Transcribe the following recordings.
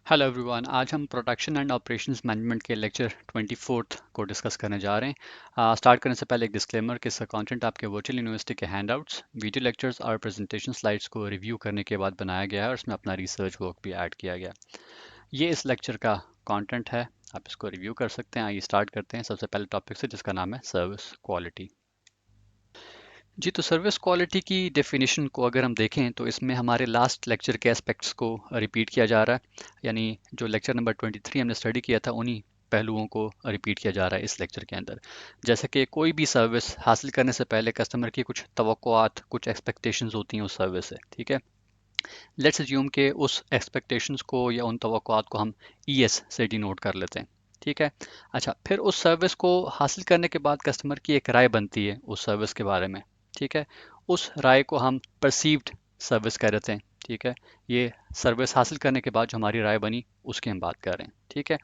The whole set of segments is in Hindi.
Hello everyone. आज हम प्रोडक्शन एंड ऑपरेशंस मैनेजमेंट के लेक्चर 24th को डिस्कस करने जा रहे हैं। स्टार्ट करने से पहले एक डिस्क्लेमर कि इसका कंटेंट आपके वर्चुअल यूनिवर्सिटी के हैंडआउट्स, वीडियो लेक्चर्स और प्रेजेंटेशन स्लाइड्स को रिव्यू करने के बाद बनाया गया है और इसमें अपना रिसर्च वर्क भी ऐड किया गया है। ये इस लेक्चर का कंटेंट है, आप इसको रिव्यू कर सकते हैं। आइए स्टार्ट करते हैं सबसे पहले टॉपिक से, जिसका नाम है सर्विस क्वालिटी। जी, तो सर्विस क्वालिटी की डेफिनेशन को अगर हम देखें तो इसमें हमारे लास्ट लेक्चर के एस्पेक्ट्स को रिपीट किया जा रहा है। यानी जो लेक्चर नंबर 23 हमने स्टडी किया था, उन्हीं पहलुओं को रिपीट किया जा रहा है इस लेक्चर के अंदर। जैसे कि कोई भी सर्विस हासिल करने से पहले कस्टमर की कुछ तवक्कुआत, कुछ एक्सपेक्टेशंस होती हैं उस सर्विस से। ठीक है, लेट्स अज्यूम के उस एक्सपेक्टेशंस को या उन तवक्कुआत को हम ईएस से डिनोट कर लेते हैं। ठीक है, अच्छा, फिर उस सर्विस को हासिल करने के बाद कस्टमर की एक राय बनती है उस सर्विस के बारे में। ठीक है, उस राय को हम परसीव्ड सर्विस कह देते हैं। ठीक है, ये सर्विस हासिल करने के बाद जो हमारी राय बनी उसकी हम बात कर रहे हैं। ठीक है,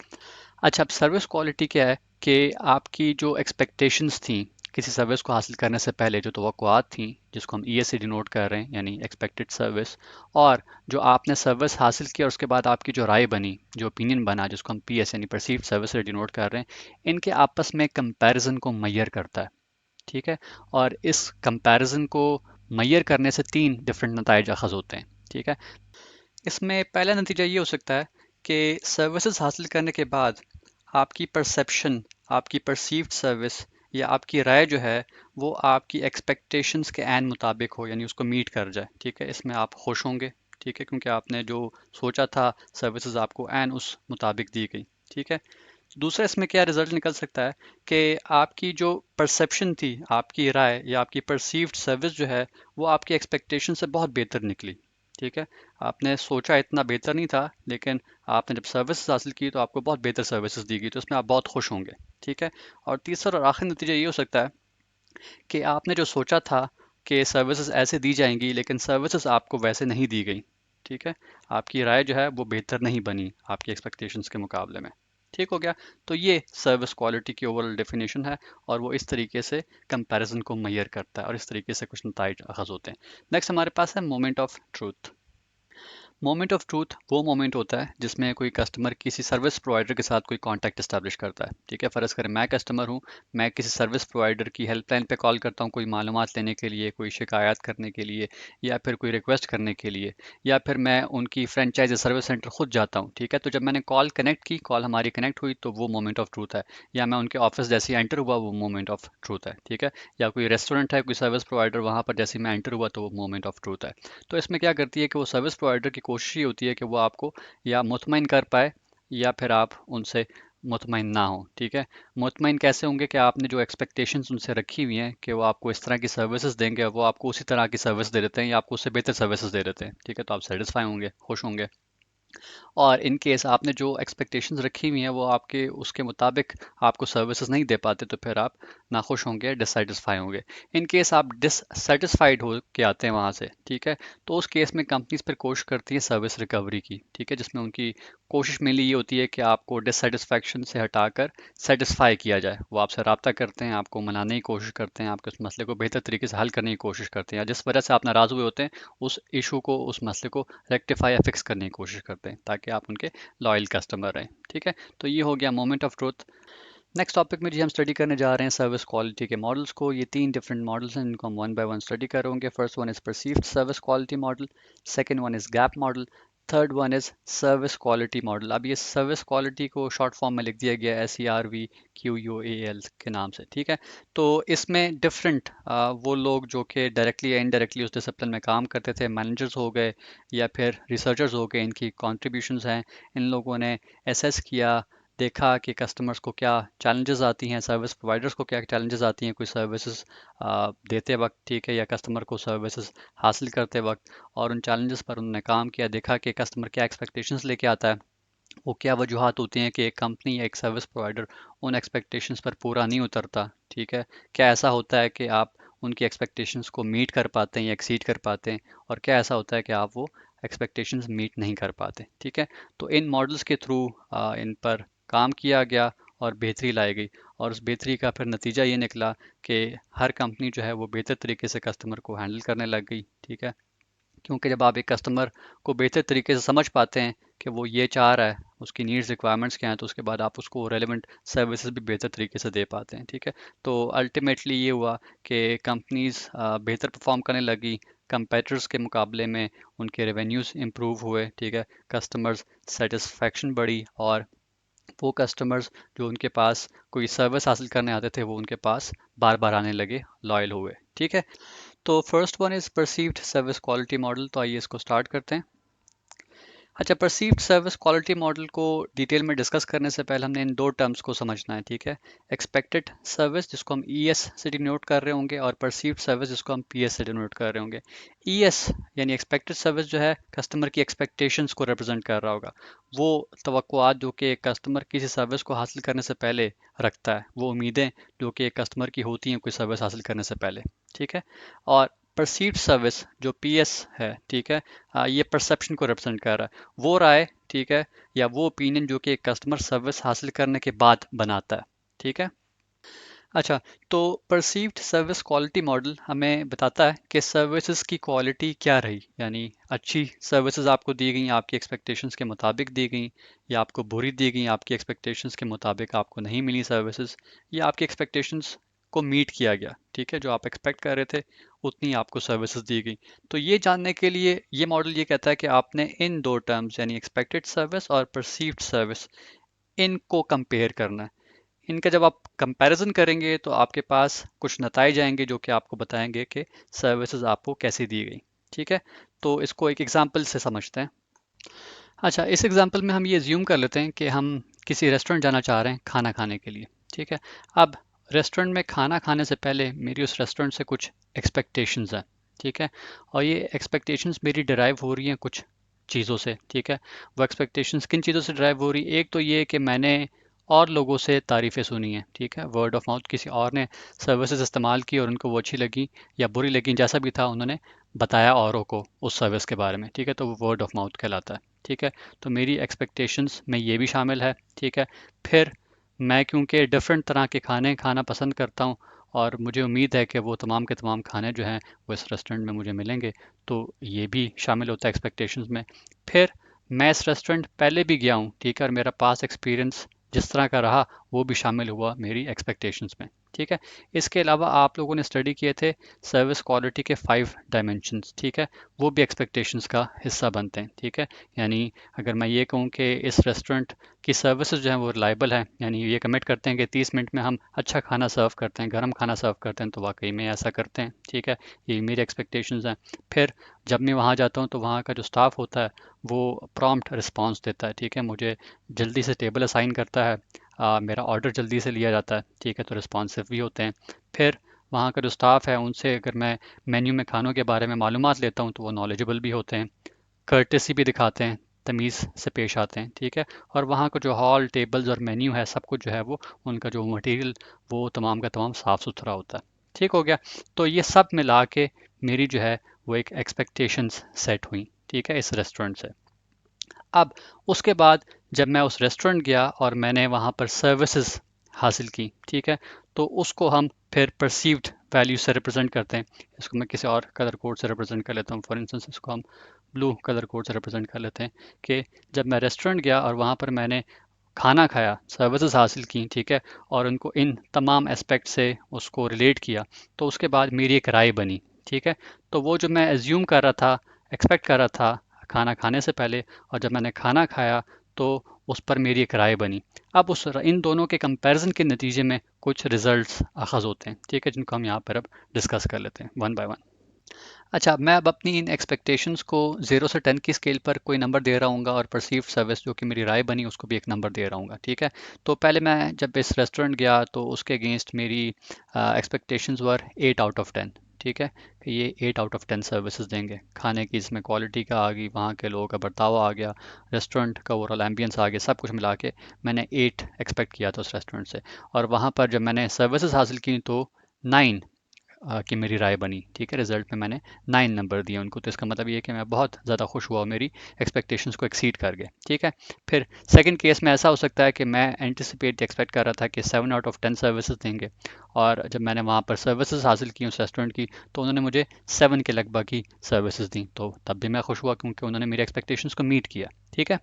अच्छा, अब सर्विस क्वालिटी क्या है कि आपकी जो एक्सपेक्टेशंस थी किसी सर्विस को हासिल करने से पहले, जो तवक्कुआत थी जिसको हम ईएस से डिनोट कर रहे हैं यानी एक्सपेक्टेड सर्विस, और जो आपने सर्विस हासिल की और उसके बाद आपकी जो राय बनी, जो ओपिनियन बना, जिसको हम पीएस यानी परसीव्ड सर्विस से डिनोट कर रहे हैं, इनके आपस में कंपैरिजन को मैयर करता है। ठीक है, और इस कंपैरिजन को मैयर करने से तीन डिफरेंट नताइज अखज़ होते हैं। ठीक है, इसमें पहला नतीजा ये हो सकता है कि सर्विसेज हासिल करने के बाद आपकी परसेप्शन, आपकी परसीव्ड सर्विस या आपकी राय जो है वो आपकी एक्सपेक्टेशंस के ऐन मुताबिक हो, यानी उसको मीट कर जाए। ठीक है, इसमें आप खुश होंगे। ठीक है, क्योंकि आपने जो सोचा था सर्विसेज आपको ऐन उस मुताबिक दी गई। ठीक है, दूसरा इसमें क्या रिजल्ट निकल सकता है कि आपकी जो परसेप्शन थी, आपकी राय या आपकी परसीव्ड सर्विस जो है वो आपकी एक्सपेक्टेशन से बहुत बेहतर निकली। ठीक है, आपने सोचा इतना बेहतर नहीं था, लेकिन आपने जब सर्विस हासिल की तो आपको बहुत बेहतर सर्विसेज दी गई, तो इसमें आप बहुत खुश होंगे। ठीक है, और तीसरा और आखिरी नतीजा ये हो सकता है कि आपने जो सोचा था कि सर्विसेज ऐसे दी जाएंगी, लेकिन सर्विसेज आपको वैसे नहीं दी गई। ठीक है, आपकी राय जो है वो बेहतर नहीं बनी आपकी एक्सपेक्टेशंस के मुकाबले में। ठीक हो गया, तो ये सर्विस क्वालिटी की ओवरऑल डेफिनेशन है, और वो इस तरीके से कंपैरिजन को मैयर करता है और इस तरीके से कुछ नताइज अखज़ होते हैं। नेक्स्ट हमारे पास है moment of truth. Moment of truth वो मोमेंट होता है जिसमें कोई कस्टमर किसी सर्विस प्रोवाइडर के साथ कोई कांटेक्ट इस्टेब्लिश करता है। ठीक है, फ़र्ज़ करें मैं कस्टमर हूँ, मैं किसी सर्विस प्रोवाइडर की हेल्पलाइन पे कॉल करता हूँ कोई मालूमात लेने के लिए, कोई शिकायत करने के लिए, या फिर कोई रिक्वेस्ट करने के लिए, या फिर मैं उनकी फ्रेंचाइजी सर्विस सेंटर खुद जाता हूँ। ठीक है, तो जब मैंने कॉल कनेक्ट की, कॉल हमारी कनेक्ट हुई, तो वो मोमेंट ऑफ ट्रूथ है। या मैं उनके ऑफिस जैसे ही एंटर हुआ, वो मोमेंट ऑफ ट्रूथ है। ठीक है, या कोई रेस्टोरेंट है, कोई सर्विस प्रोवाइडर, वहाँ पर जैसे ही मैं एंटर हुआ तो वो मोमेंट ऑफ ट्रूथ है। तो इसमें क्या करती है कि वो सर्विस प्रोवाइडर की कोशिश ये होती है कि वो आपको या मुतमईन कर पाए, या फिर आप उनसे मुतमईन ना हो। ठीक है, मुतमईन कैसे होंगे कि आपने जो एक्सपेक्टेशंस उनसे रखी हुई हैं कि वो आपको इस तरह की सर्विसेज देंगे, वो आपको उसी तरह की सर्विस दे देते हैं या आपको उससे बेहतर सर्विसेज दे देते हैं। ठीक है, तो आप सेटिस्फाई होंगे, खुश होंगे। और इन केस आपने जो एक्सपेक्टेशंस रखी हुई हैं वो आपके उसके मुताबिक आपको सर्विसेज नहीं दे पाते, तो फिर आप नाखुश होंगे, डिससेटिस्फाई होंगे। इन केस आप डिससेटिस्फाइड हो के आते हैं वहाँ से, ठीक है, तो उस केस में कंपनीज फिर कोशिश करती है सर्विस रिकवरी की। ठीक है, जिसमें उनकी कोशिश मेनली ये होती है कि आपको डिससेटिस्फैक्शन से हटाकर सेटिस्फाई किया जाए। वो आपसे रब्ता करते हैं, आपको मनाने की कोशिश करते हैं, आपके उस मसले को बेहतर तरीके से हल करने की कोशिश करते हैं, या जिस वजह से आप नाराज़ हुए होते हैं उस इशू को, उस मसले को रेक्टिफाई या फिक्स करने की कोशिश करते हैं, ताकि आप उनके लॉयल कस्टमर रहें। ठीक है, तो ये हो गया moment of truth. Next topic में जी हम स्टडी करने जा रहे हैं सर्विस क्वालिटी के मॉडल्स को। ये तीन डिफरेंट मॉडल्स हैं जिनको हम वन बाय वन स्टडी करेंगे। First one is perceived service quality model, second one is gap model, third one is service quality model. अब ये सर्विस क्वालिटी को शॉर्ट फॉर्म में लिख दिया गया है SERVQUAL के नाम से। ठीक है, तो इसमें डिफरेंट वो लोग जो कि डायरेक्टली या इनडायरेक्टली उस डिसिप्लिन में काम करते थे, मैनेजर्स हो गए या फिर रिसर्चर्स हो गए, इनकी कॉन्ट्रीब्यूशंस हैं। इन लोगों ने एसेस किया, देखा कि कस्टमर्स को क्या चैलेंजेस आती हैं, सर्विस प्रोवाइडर्स को क्या चैलेंजेस आती हैं कोई सर्विसेज देते वक्त। ठीक है, या कस्टमर को सर्विसेज हासिल करते वक्त, और उन चैलेंजेस पर उन्होंने काम किया, देखा कि कस्टमर क्या एक्सपेक्टेशंस लेके आता है, वो क्या वजूहात होती हैं कि एक कंपनी या एक सर्विस प्रोवाइडर उन एक्सपेक्टेशंस पर पूरा नहीं उतरता। ठीक है, क्या ऐसा होता है कि आप उनकी एक्सपेक्टेशंस को मीट कर पाते हैं या एक्सीड कर पाते हैं, और क्या ऐसा होता है कि आप वो एक्सपेक्टेशंस मीट नहीं कर पाते। ठीक है, तो इन मॉडल्स के थ्रू इन पर काम किया गया और बेहतरी लाई गई, और उस बेहतरी का फिर नतीजा ये निकला कि हर कंपनी जो है वो बेहतर तरीके से कस्टमर को हैंडल करने लग गई। ठीक है, क्योंकि जब आप एक कस्टमर को बेहतर तरीके से समझ पाते हैं कि वो ये चाह रहा है, उसकी नीड्स रिक्वायरमेंट्स क्या हैं, तो उसके बाद आप उसको रेलेवेंट सर्विसेज भी बेहतर तरीके से दे पाते हैं। ठीक है, तो अल्टीमेटली ये हुआ कि कंपनीज बेहतर परफॉर्म करने लगी कंपेटिटर्स के मुकाबले में, उनके रेवेन्यूज इंप्रूव हुए। ठीक है, कस्टमर्स सेटिस्फेक्शन बढ़ी, और वो कस्टमर्स जो उनके पास कोई सर्विस हासिल करने आते थे वो उनके पास बार बार आने लगे, लॉयल हुए। ठीक है, तो first one is perceived service quality model. तो आइए इसको स्टार्ट करते हैं। अच्छा, परसीव्ड सर्विस क्वालिटी मॉडल को डिटेल में डिस्कस करने से पहले हमने इन दो टर्म्स को समझना है। ठीक है, एक्सपेक्टेड सर्विस जिसको हम ईएस से डिनोट कर रहे होंगे, और परसीव्ड सर्विस जिसको हम पीएस से डिनोट कर रहे होंगे। ईएस यानी एक्सपेक्टेड सर्विस जो है कस्टमर की एक्सपेक्टेशंस को रिप्रेजेंट कर रहा होगा, वो तवक्कुआत जो कि कस्टमर किसी सर्विस को हासिल करने से पहले रखता है, वो उम्मीदें जो कि एक कस्टमर की होती हैं कोई सर्विस हासिल करने से पहले। ठीक है, और परसीव्ड सर्विस जो पीएस है, ठीक है, ये परसेप्शन को रिप्रेजेंट कर रहा है, वो राय, ठीक है, या वो ओपिनियन जो कि एक कस्टमर सर्विस हासिल करने के बाद बनाता है। ठीक है, अच्छा, तो परसीव्ड सर्विस क्वालिटी मॉडल हमें बताता है कि सर्विसेज की क्वालिटी क्या रही, यानी अच्छी सर्विसेज आपको दी गई, आपकी एक्सपेक्टेशंस के मुताबिक दी गई, या आपको बुरी दी गई, आपकी एक्सपेक्टेशंस के मुताबिक आपको नहीं मिली सर्विसेज, या आपकी एक्सपेक्टेशंस को मीट किया गया। ठीक है, जो आप एक्सपेक्ट कर रहे थे उतनी आपको सर्विसेज दी गई। तो ये जानने के लिए ये मॉडल ये कहता है कि आपने इन दो टर्म्स यानी एक्सपेक्टेड सर्विस और परसीव्ड सर्विस, इनको कंपेयर करना है। इनका जब आप कंपैरिजन करेंगे तो आपके पास कुछ नताइज आएंगे जो कि आपको बताएंगे कि सर्विसेज आपको कैसी दी गई। ठीक है, तो इसको एक एग्जांपल से समझते हैं। अच्छा, इस एग्जांपल में हम ये ज्यूम कर लेते हैं कि हम किसी रेस्टोरेंट जाना चाह रहे हैं खाना खाने के लिए। ठीक है, अब रेस्टोरेंट में खाना खाने से पहले मेरी उस रेस्टोरेंट से कुछ एक्सपेक्टेशंस हैं। ठीक है, और ये एक्सपेक्टेशंस मेरी डिराइव हो रही हैं कुछ चीज़ों से। ठीक है, वो एक्सपेक्टेशंस किन चीज़ों से ड्राइव हो रही है? एक तो ये कि मैंने और लोगों से तारीफ़ें सुनी हैं। ठीक है, वर्ड ऑफ माउथ, किसी और ने सर्विसेज इस्तेमाल की और उनको वो अच्छी लगी या बुरी लगी, जैसा भी था, उन्होंने बताया औरों को उस सर्विस के बारे में। ठीक है, तो वो वर्ड ऑफ माउथ कहलाता है। ठीक है, तो मेरी एक्सपेक्टेशंस में ये भी शामिल है। ठीक है, फिर मैं क्योंकि डिफरेंट तरह के खाने खाना पसंद करता हूँ, और मुझे उम्मीद है कि वो तमाम के तमाम खाने जो हैं वो इस रेस्टोरेंट में मुझे मिलेंगे, तो ये भी शामिल होता है एक्सपेक्टेशंस में। फिर मैं इस रेस्टोरेंट पहले भी गया हूँ, ठीक है, और मेरा पास एक्सपीरियंस जिस तरह का रहा वो भी शामिल हुआ मेरी एक्सपेक्टेशंस में। ठीक है, इसके अलावा आप लोगों ने स्टडी किए थे सर्विस क्वालिटी के 5 डायमेंशंस। ठीक है, वो भी एक्सपेक्टेशंस का हिस्सा बनते हैं। ठीक है, यानी अगर मैं ये कहूँ कि इस रेस्टोरेंट की सर्विसेज जो हैं वो रिलायबल हैं, यानी ये कमिट करते हैं कि 30 मिनट में हम अच्छा खाना सर्व करते हैं, गर्म खाना सर्व करते हैं, तो वाकई में ऐसा करते हैं। ठीक है, ये मेरी एक्सपेक्टेशंस हैं। फिर जब मैं वहाँ जाता हूँ तो वहाँ का जो स्टाफ होता है वो प्रॉम्प्ट रिस्पांस देता है। ठीक है, मुझे जल्दी से टेबल असाइन करता है, मेरा ऑर्डर जल्दी से लिया जाता है। ठीक है, तो रिस्पॉन्सिव भी होते हैं। फिर वहाँ का जो स्टाफ है उनसे अगर मैं मेन्यू में खानों के बारे में मालूमात लेता हूँ तो वो नॉलेजेबल भी होते हैं, कर्टेसी भी दिखाते हैं, तमीज़ से पेश आते हैं। ठीक है, और वहाँ का जो हॉल टेबल्स और मेन्यू है सब कुछ जो है वो उनका जो मटेरियल वो तमाम का तमाम साफ़ सुथरा होता है। ठीक हो गया, तो ये सब मिला के मेरी जो है वो एक एक्सपेक्टेशंस सेट हुई। ठीक है, इस रेस्टोरेंट से। अब उसके बाद जब मैं उस रेस्टोरेंट गया और मैंने वहाँ पर सर्विसेज हासिल की, ठीक है, तो उसको हम फिर परसीव्ड वैल्यू से रिप्रेजेंट करते हैं। इसको मैं किसी और कलर कोड से रिप्रेजेंट कर लेता हूँ। फॉर इंस्टेंस इसको हम ब्लू कलर कोड से रिप्रेजेंट कर लेते हैं कि जब मैं रेस्टोरेंट गया और वहाँ पर मैंने खाना खाया, सर्विसेज हासिल की, ठीक है, और उनको इन तमाम एस्पेक्ट से उसको रिलेट किया, तो उसके बाद मेरी एक राय बनी। ठीक है, तो वो जो मैं एज्यूम कर रहा था, एक्सपेक्ट कर रहा था खाना खाने से पहले, और जब मैंने खाना खाया तो उस पर मेरी एक राय बनी। अब इन दोनों के कंपैरिजन के नतीजे में कुछ रिजल्ट्स अखज़ होते हैं। ठीक है, जिनको हम यहाँ पर अब डिस्कस कर लेते हैं वन बाय वन। अच्छा, मैं अब अपनी इन एक्सपेक्टेशंस को 0 से 10 की स्केल पर कोई नंबर दे रहा हूँगा, और परसीव्ड सर्विस जो कि मेरी राय बनी उसको भी एक नंबर दे रहा हूँगा। ठीक है, तो पहले मैं जब इस रेस्टोरेंट गया तो उसके अगेंस्ट मेरी एक्सपेक्टेशंस वर 8 आउट ऑफ 10। ठीक है, कि ये 8 आउट ऑफ 10 सर्विसेज देंगे, खाने की इसमें क्वालिटी का आ गई, वहाँ के लोगों का बर्ताव आ गया, रेस्टोरेंट का ओवरऑल एम्बियंस आ गया, सब कुछ मिला के मैंने 8 एक्सपेक्ट किया था उस रेस्टोरेंट से। और वहाँ पर जब मैंने सर्विसेज हासिल की तो 9 कि मेरी राय बनी, ठीक है। रिजल्ट में मैंने 9 नंबर दिए उनको, तो इसका मतलब ये है कि मैं बहुत ज़्यादा खुश हुआ, मेरी एक्सपेक्टेशंस को एक्सीड कर गए, ठीक है। फिर सेकंड केस में ऐसा हो सकता है कि मैं एंटिसिपेट एक्सपेक्ट कर रहा था कि 7 आउट ऑफ 10 सर्विसेज देंगे, और जब मैंने वहाँ पर सर्विसेज हासिल की उस रेस्टोरेंट की, तो उन्होंने मुझे 7 के लगभग ही सर्विसेज दी, तो तब भी मैं खुश हुआ क्योंकि उन्होंने मेरी एक्सपेक्टेशंस को मीट किया, ठीक है।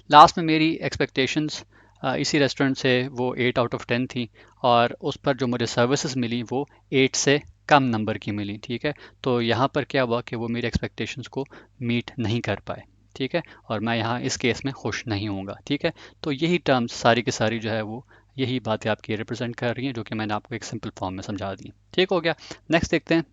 लास्ट में मेरी एक्सपेक्टेशंस इसी रेस्टोरेंट से वो 8 आउट ऑफ 10 थी, और उस पर जो मुझे सर्विसेज मिली वो 8 से कम नंबर की मिली, ठीक है। तो यहाँ पर क्या हुआ कि वो मेरी एक्सपेक्टेशंस को मीट नहीं कर पाए, ठीक है, और मैं यहाँ इस केस में खुश नहीं होऊंगा, ठीक है। तो यही टर्म्स सारी की सारी जो है वो यही बातें आपकी रिप्रेजेंट कर रही हैं, जो कि मैंने आपको एक सिंपल फॉर्म में समझा दी, ठीक हो गया। नेक्स्ट देखते हैं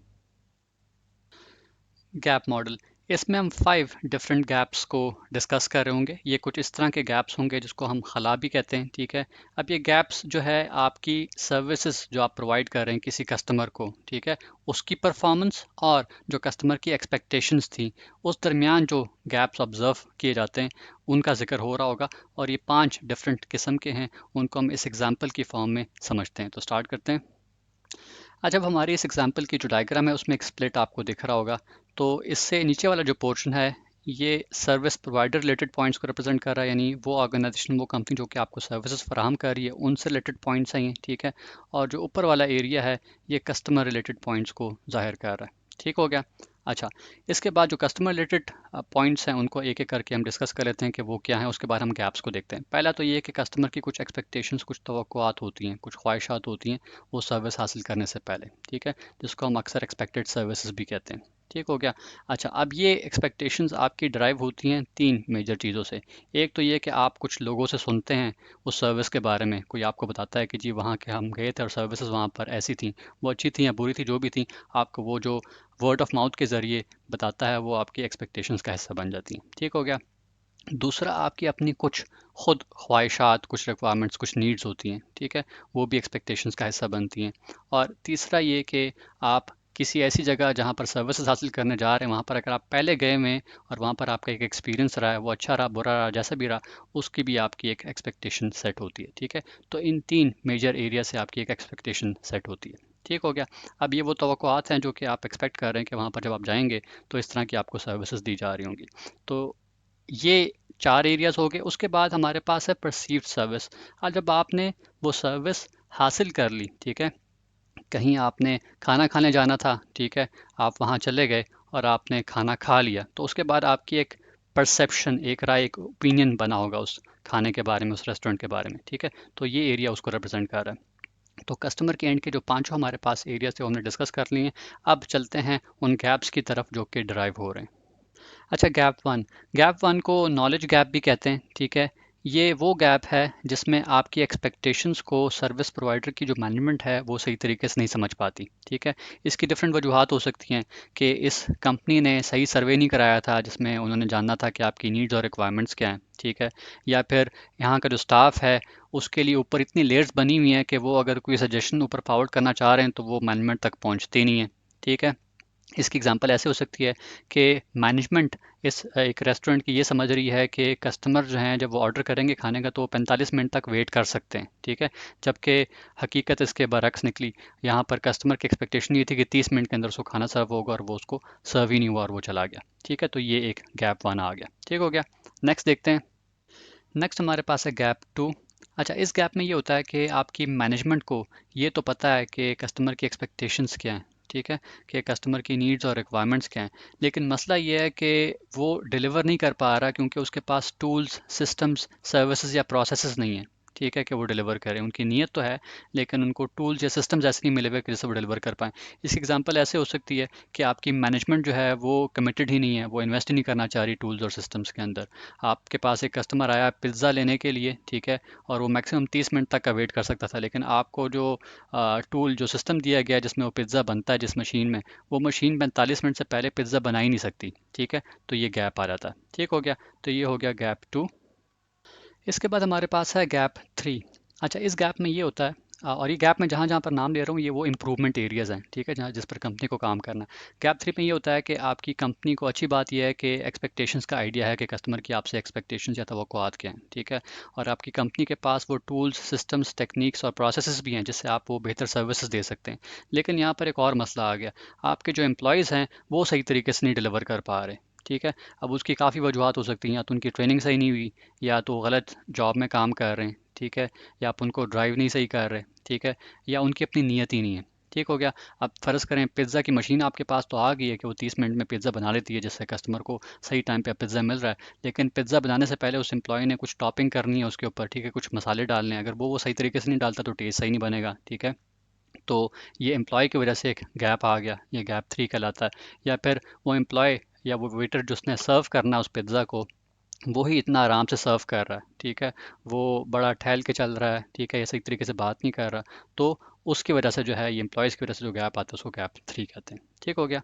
गैप मॉडल। इसमें हम 5 डिफरेंट गैप्स को डिस्कस कर रहे होंगे। ये कुछ इस तरह के गैप्स होंगे जिसको हम खला भी कहते हैं, ठीक है। अब ये गैप्स जो है आपकी सर्विसेज जो आप प्रोवाइड कर रहे हैं किसी कस्टमर को, ठीक है, उसकी परफॉर्मेंस और जो कस्टमर की एक्सपेक्टेशंस थी उस दरमियान जो गैप्स ऑब्जर्व किए जाते हैं उनका जिक्र हो रहा होगा, और ये 5 डिफरेंट किस्म के हैं, उनको हम इस एग्जाम्पल की फॉर्म में समझते हैं। तो स्टार्ट करते हैं। अच्छा, अब हमारी इस एग्जांपल की जो डायग्राम है उसमें एक स्प्लिट आपको दिख रहा होगा, तो इससे नीचे वाला जो पोर्शन है ये सर्विस प्रोवाइडर रिलेटेड पॉइंट्स को रिप्रेजेंट कर रहा है, यानी वो ऑर्गेनाइजेशन, वो कंपनी जो कि आपको सर्विसेज फराहम कर रही है उनसे रिलेटेड पॉइंट्स हैं ये, ठीक है। और जो ऊपर वाला एरिया है ये कस्टमर रिलेटेड पॉइंट्स को जाहिर कर रहा है, ठीक हो गया। अच्छा, इसके बाद जो कस्टमर रिलेटेड पॉइंट्स हैं उनको एक एक करके हम डिस्कस कर लेते हैं कि वो क्या है, उसके बाद हम गैप्स को देखते हैं। पहला तो ये है कि कस्टमर की कुछ एक्सपेक्टेशंस, कुछ तवक्कुआत होती हैं, कुछ ख्वाहिशात होती हैं वो सर्विस हासिल करने से पहले, ठीक है, जिसको हम अक्सर एक्सपेक्टेड सर्विसेज भी कहते हैं, ठीक हो गया। अच्छा, अब ये एक्सपेक्टेशंस आपकी ड्राइव होती हैं 3 मेजर चीज़ों से। एक तो ये कि आप कुछ लोगों से सुनते हैं उस सर्विस के बारे में, कोई आपको बताता है कि जी वहाँ के हम गए थे और सर्विसेज वहाँ पर ऐसी थी, वो अच्छी थी या बुरी थी, जो भी थी, आपको वो जो वर्ड ऑफ माउथ के ज़रिए बताता है वो आपकी एक्सपेक्टेशंस का हिस्सा बन जाती है, ठीक हो गया। दूसरा, आपकी अपनी कुछ खुद ख्वाहिशात, कुछ रिक्वायरमेंट्स, कुछ नीड्स होती हैं, ठीक है, वो भी एक्सपेक्टेशंस का हिस्सा बनती हैं। और तीसरा ये कि आप किसी ऐसी जगह जहाँ पर सर्विसेज हासिल करने जा रहे हैं वहाँ पर अगर आप पहले गए हुए हैं और वहाँ पर आपका एक एक्सपीरियंस रहा है, वो अच्छा रहा, बुरा रहा, जैसा भी रहा, उसकी भी आपकी एक एक्सपेक्टेशन सेट होती है, ठीक है। तो इन 3 मेजर एरिया से आपकी एक एक्सपेक्टेशन सेट होती है, ठीक हो गया। अब ये वो तवक्कुआत हैं जो कि आप एक्सपेक्ट कर रहे हैं कि वहाँ पर जब आप जाएंगे तो इस तरह की आपको सर्विसेज दी जा रही होंगी। तो ये 4 एरियाज हो गए। उसके बाद हमारे पास है परसीव्ड सर्विस। आज जब आपने वो सर्विस हासिल कर ली, ठीक है, कहीं आपने खाना खाने जाना था, ठीक है, आप वहाँ चले गए और आपने खाना खा लिया, तो उसके बाद आपकी एक परसेप्शन, एक राय, एक ओपिनियन बना होगा उस खाने के बारे में, उस रेस्टोरेंट के बारे में, ठीक है। तो ये एरिया उसको रिप्रेजेंट कर रहा है। तो कस्टमर के एंड के जो पांचों हमारे पास एरिया थे वो हमने डिस्कस कर लिए हैं। अब चलते हैं उन गैप्स की तरफ जो कि ड्राइव हो रहे हैं। अच्छा, गैप वन को नॉलेज गैप भी कहते हैं, ठीक है। ये वो गैप है जिसमें आपकी एक्सपेक्टेशंस को सर्विस प्रोवाइडर की जो मैनेजमेंट है वो सही तरीके से नहीं समझ पाती, ठीक है। इसकी डिफरेंट वजूहात हो सकती हैं कि इस कंपनी ने सही सर्वे नहीं कराया था जिसमें उन्होंने जानना था कि आपकी नीड्स और रिक्वायरमेंट्स क्या हैं, ठीक है। या फिर यहाँ का जो स्टाफ है उसके लिए ऊपर इतनी लेयर्स बनी हुई हैं कि वो अगर कोई सजेशन ऊपर फॉरवर्ड करना चाह रहे हैं तो वो मैनेजमेंट तक पहुँचते नहीं है, ठीक है। इसकी एग्जांपल ऐसे हो सकती है कि मैनेजमेंट इस एक रेस्टोरेंट की ये समझ रही है कि कस्टमर जो हैं जब वो ऑर्डर करेंगे खाने का तो वो 45 मिनट तक वेट कर सकते हैं, ठीक है, जबकि हकीकत इसके बरक्स निकली। यहाँ पर कस्टमर की एक्सपेक्टेशन ये थी कि 30 मिनट के अंदर उसको खाना सर्व होगा और वो उसको सर्व ही नहीं हुआ और वो चला गया, ठीक है। तो ये एक गैप वन आ गया, ठीक हो गया। नेक्स्ट देखते हैं। नेक्स्ट हमारे पास है गैप टू। अच्छा, इस गैप में ये होता है कि आपकी मैनेजमेंट को ये तो पता है कि कस्टमर की एक्सपेक्टेशंस क्या हैं, ठीक है, कि कस्टमर की नीड्स और रिक्वायरमेंट्स क्या हैं, लेकिन मसला ये है कि वो डिलीवर नहीं कर पा रहा क्योंकि उसके पास टूल्स, सिस्टम्स, सर्विसेज या प्रोसेसेस नहीं है, ठीक है, कि वो डिलीवर करें। उनकी नीयत तो है लेकिन उनको टूल्स या सिस्टम्स ऐसे नहीं मिले हुए कि जिससे वो डिलीवर कर पाएँ। इसकी एग्जांपल ऐसे हो सकती है कि आपकी मैनेजमेंट जो है वो कमिटेड ही नहीं है, वो इन्वेस्ट ही नहीं करना चाह रही टूल्स और सिस्टम्स के अंदर। आपके पास एक कस्टमर आया पिज़्ज़ा लेने के लिए, ठीक है, और वो मैक्सिमम 30 मिनट तक का वेट कर सकता था, लेकिन आपको जो टूल, जो सिस्टम दिया गया है जिसमें वो पिज़्ज़ा बनता है जिस मशीन में, वो मशीन 45 मिनट से पहले पिज़्ज़ा बना ही नहीं सकती, ठीक है। तो ये गैप आ जाता है, ठीक हो गया। तो ये हो गया गैप टू। इसके बाद हमारे पास है गैप थ्री। अच्छा, इस गैप में ये होता है और ये गैप में जहाँ जहाँ पर नाम ले रहा हूँ ये वो इम्प्रूवमेंट एरियाज़ हैं, ठीक है, जहाँ जिस पर कंपनी को काम करना है। गैप थ्री में ये होता है कि आपकी कंपनी को अच्छी बात यह है कि एक्सपेक्टेशंस का आइडिया है कि कस्टमर की आपसे एक्सपेक्टेशंस या तवक्कुआत क्या हैं, ठीक है, और आपकी कंपनी के पास वो टूल्स, सिस्टम्स, टेक्निक्स और प्रोसेसेस भी हैं जिससे आप वो बेहतर सर्विसेज दे सकते हैं। लेकिन यहाँ पर एक और मसला आ गया, आपके जो एम्प्लॉयज़ हैं वो सही तरीके से नहीं डिलीवर कर पा रहे, ठीक है। अब उसकी काफ़ी वजूहत हो सकती हैं, या तो उनकी ट्रेनिंग सही नहीं हुई, या तो गलत जॉब में काम कर रहे हैं, ठीक है, या आप उनको ड्राइव नहीं सही कर रहे, ठीक है, या उनकी अपनी नीयत ही नहीं है। ठीक हो गया। अब फ़र्ज़ करें पिज़्ज़ा की मशीन आपके पास तो आ गई है कि वो 30 मिनट में पिज़्ज़ा बना लेती है जिससे कस्टमर को सही टाइम पे पिज़्ज़ा मिल रहा है, लेकिन पिज़्ज़ा बनाने से पहले उस एम्प्लॉय ने कुछ टॉपिंग करनी है उसके ऊपर, ठीक है, कुछ मसाले डालने हैं, अगर वो सही तरीके से नहीं डालता तो टेस्ट सही नहीं बनेगा, ठीक है। तो ये एम्प्लॉय की वजह से एक गैप आ गया, ये गैप थ्री कहलाता है। या फिर वो एम्प्लॉय या वो वेटर जिसने सर्व करना है उस पिज़्ज़ा को, वो ही इतना आराम से सर्व कर रहा है, ठीक है, वो बड़ा ठहल के चल रहा है, ठीक है, ये सही तरीके से बात नहीं कर रहा, तो उसकी वजह से जो है ये एम्प्लॉयज़ की वजह से जो गैप आता है उसको गैप थ्री कहते हैं। ठीक हो गया।